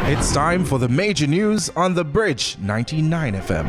It's time for the major news on The Bridge 99 FM.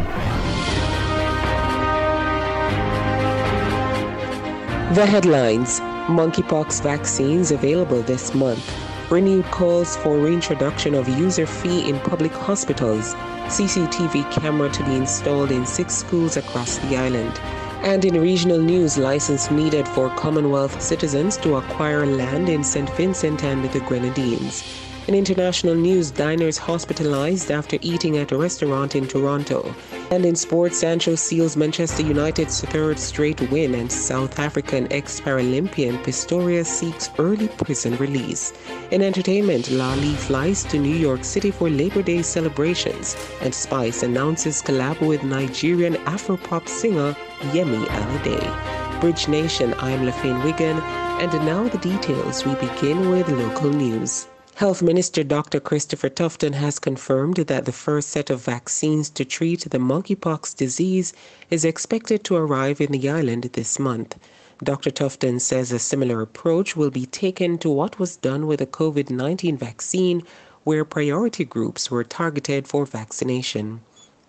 The headlines: monkeypox vaccines available this month. Renewed calls for reintroduction of user fee in public hospitals. CCTV camera to be installed in 6 schools across the island. And in regional news, license needed for Commonwealth citizens to acquire land in St. Vincent and the Grenadines. In international news, diners hospitalized after eating at a restaurant in Toronto. And in sports, Sancho seals Manchester United's 3rd straight win, and South African ex-Paralympian Pistorius seeks early prison release. In entertainment, Lali flies to New York City for Labor Day celebrations, and Spice announces collab with Nigerian Afropop singer Yemi Alade. Bridge Nation, I'm Lafayne Wigan, and now the details. We begin with local news. Health Minister Dr. Christopher Tufton has confirmed that the first set of vaccines to treat the monkeypox disease is expected to arrive in the island this month. Dr. Tufton says a similar approach will be taken to what was done with the COVID-19 vaccine, where priority groups were targeted for vaccination.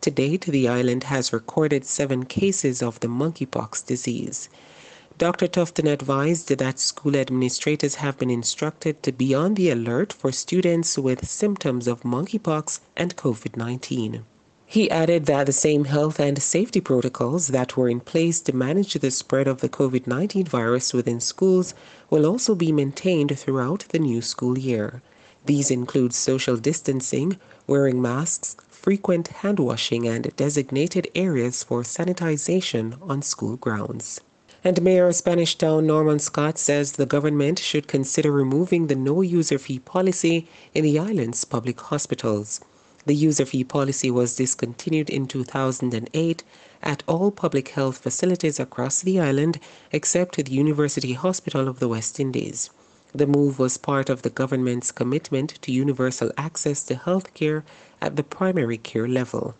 To date, the island has recorded 7 cases of the monkeypox disease. Dr. Tufton advised that school administrators have been instructed to be on the alert for students with symptoms of monkeypox and COVID-19. He added that the same health and safety protocols that were in place to manage the spread of the COVID-19 virus within schools will also be maintained throughout the new school year. These include social distancing, wearing masks, frequent hand washing, and designated areas for sanitization on school grounds. And Mayor of Spanish Town Norman Scott says the government should consider removing the no user fee policy in the island's public hospitals. The user fee policy was discontinued in 2008 at all public health facilities across the island except the University Hospital of the West Indies. The move was part of the government's commitment to universal access to health care at the primary care level.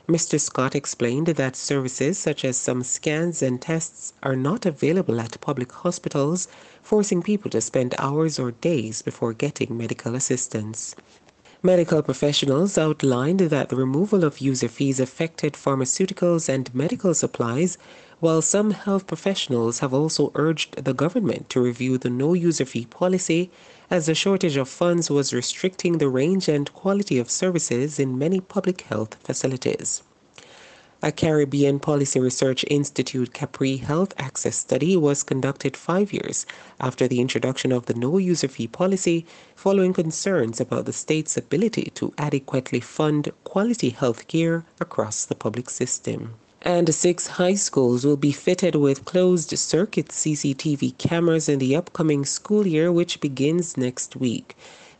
Mr. Scott explained that services such as some scans and tests are not available at public hospitals, forcing people to spend hours or days before getting medical assistance. Medical professionals outlined that the removal of user fees affected pharmaceuticals and medical supplies, while some health professionals have also urged the government to review the no user fee policy, as a shortage of funds was restricting the range and quality of services in many public health facilities. A Caribbean Policy Research Institute Capri Health Access study was conducted 5 years after the introduction of the no user fee policy, following concerns about the state's ability to adequately fund quality health care across the public system. And 6 high schools will be fitted with closed-circuit CCTV cameras in the upcoming school year, which begins next week.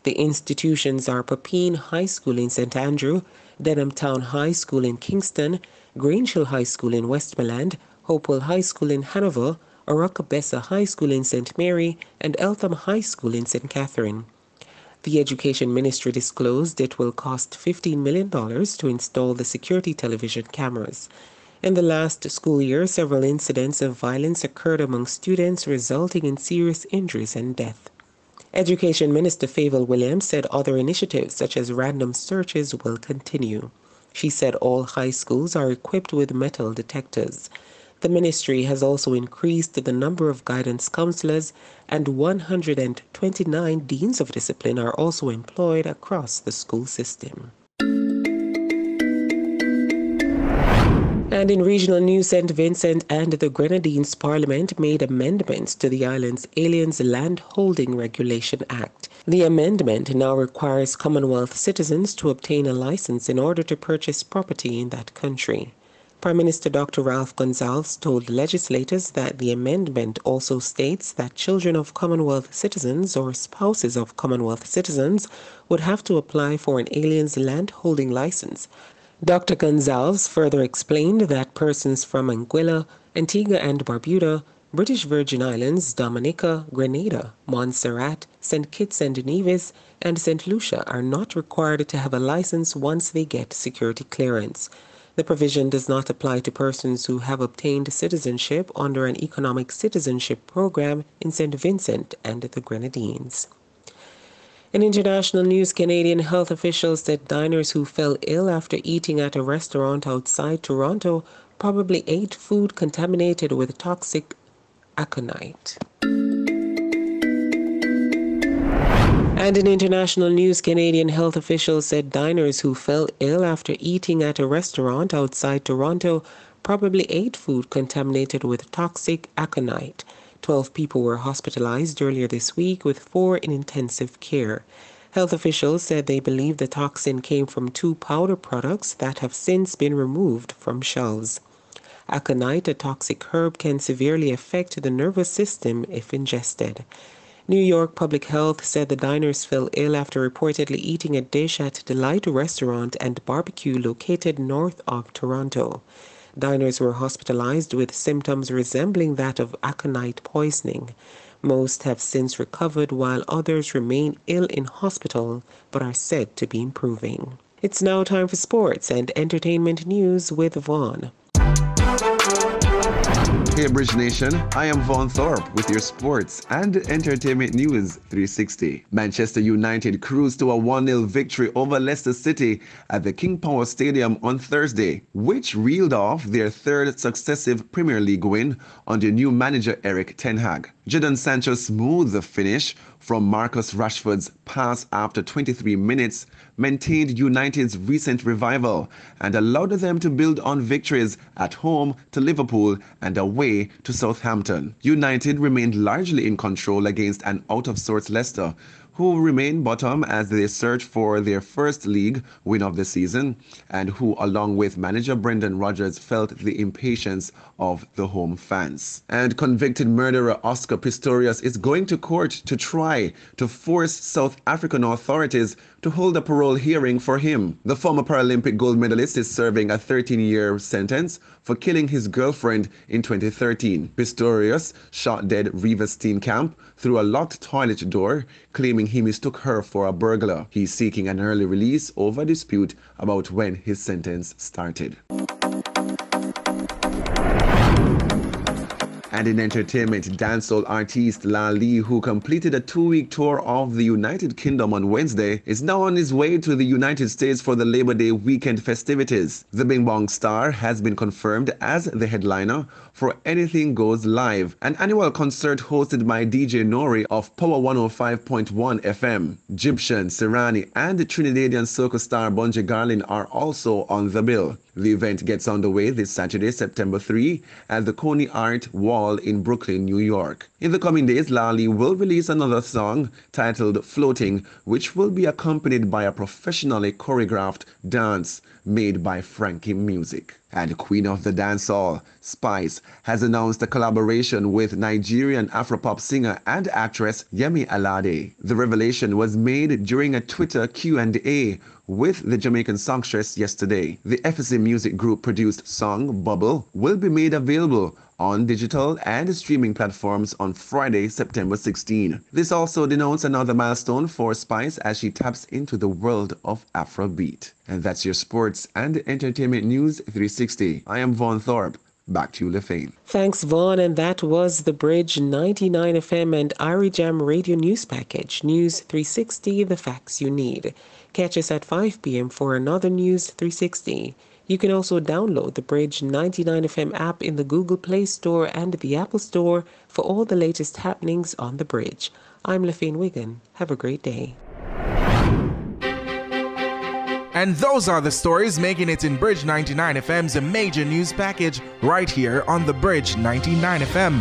The institutions are Papine High School in St. Andrew, Denham Town High School in Kingston, Grange Hill High School in Westmoreland, Hopewell High School in Hanover, Orocabessa High School in St. Mary, and Eltham High School in St. Catherine. The Education Ministry disclosed it will cost $15 million to install the security television cameras. In the last school year, several incidents of violence occurred among students, resulting in serious injuries and death. Education Minister Favour Williams said other initiatives such as random searches will continue. She said all high schools are equipped with metal detectors. The ministry has also increased the number of guidance counselors, and 129 deans of discipline are also employed across the school system. And in regional news, St. Vincent and the Grenadines Parliament made amendments to the island's Aliens Land Holding Regulation Act. The amendment now requires Commonwealth citizens to obtain a license in order to purchase property in that country. Prime Minister Dr. Ralph Gonsalves told legislators that the amendment also states that children of Commonwealth citizens or spouses of Commonwealth citizens would have to apply for an Aliens Land Holding license. Dr. Gonsalves further explained that persons from Anguilla, Antigua and Barbuda, British Virgin Islands, Dominica, Grenada, Montserrat, St. Kitts and Nevis, and St. Lucia are not required to have a license once they get security clearance. The provision does not apply to persons who have obtained citizenship under an economic citizenship program in St. Vincent and the Grenadines. In international news, Canadian health officials said diners who fell ill after eating at a restaurant outside Toronto probably ate food contaminated with toxic aconite. And in international news, Canadian health officials said diners who fell ill after eating at a restaurant outside Toronto probably ate food contaminated with toxic aconite. 12 people were hospitalized earlier this week, with 4 in intensive care. Health officials said they believe the toxin came from 2 powder products that have since been removed from shelves. Aconite, a toxic herb, can severely affect the nervous system if ingested. New York Public Health said the diners fell ill after reportedly eating a dish at Delight Restaurant and Barbecue located north of Toronto. Diners were hospitalized with symptoms resembling that of aconite poisoning. Most have since recovered, while others remain ill in hospital but are said to be improving. It's now time for sports and entertainment news with Vaughn. Hey Bridge Nation, I am Vaughn Thorpe with your sports and entertainment news 360. Manchester United cruised to a 1-0 victory over Leicester City at the King Power Stadium on Thursday, which reeled off their 3rd successive Premier League win under new manager Erik ten Hag. Jadon Sancho smoothed the finish from Marcus Rashford's pass after 23 minutes, maintained United's recent revival, and allowed them to build on victories at home to Liverpool and away to Southampton. United remained largely in control against an out-of-sorts Leicester, who remain bottom as they search for their first league win of the season, and who, along with manager Brendan Rodgers, felt the impatience of the home fans. And convicted murderer Oscar Pistorius is going to court to try to force South African authorities to hold a parole hearing for him. The former Paralympic gold medalist is serving a 13-year sentence for killing his girlfriend in 2013. Pistorius shot dead Reva Steenkamp through a locked toilet door, claiming he mistook her for a burglar. He's seeking an early release over a dispute about when his sentence started. And in entertainment, dancehall artist Lali, who completed a 2-week tour of the United Kingdom on Wednesday, is now on his way to the United States for the Labor Day weekend festivities. The Bing Bong star has been confirmed as the headliner for Anything Goes Live, an annual concert hosted by DJ Nori of Power 105.1 FM. Egyptian, Serrani, and the Trinidadian soca star Bunji Garlin are also on the bill. The event gets underway this Saturday, September 3, at the Coney Art Wall in Brooklyn, New York. In the coming days, Lali will release another song titled Floating, which will be accompanied by a professionally choreographed dance made by Frankie Music. And Queen of the Dancehall, Spice, has announced a collaboration with Nigerian Afropop singer and actress Yemi Alade. The revelation was made during a Twitter Q&A with the Jamaican songstress yesterday. The FSA Music Group produced song Bubble will be made available on digital and streaming platforms on Friday, September 16. This also denotes another milestone for Spice as she taps into the world of Afrobeat. And that's your sports and entertainment news 360. I am Vaughn Thorpe. Back to you, Lefane. Thanks, Vaughn, and that was the Bridge 99 FM and Irie Jam Radio News Package. News 360, the facts you need. Catch us at 5 p.m. for another News 360. You can also download the Bridge 99 FM app in the Google Play Store and the Apple Store for all the latest happenings on the Bridge. I'm Lefane Wiggin. Have a great day. And those are the stories making it in Bridge 99 FM's major news package right here on the Bridge 99 FM.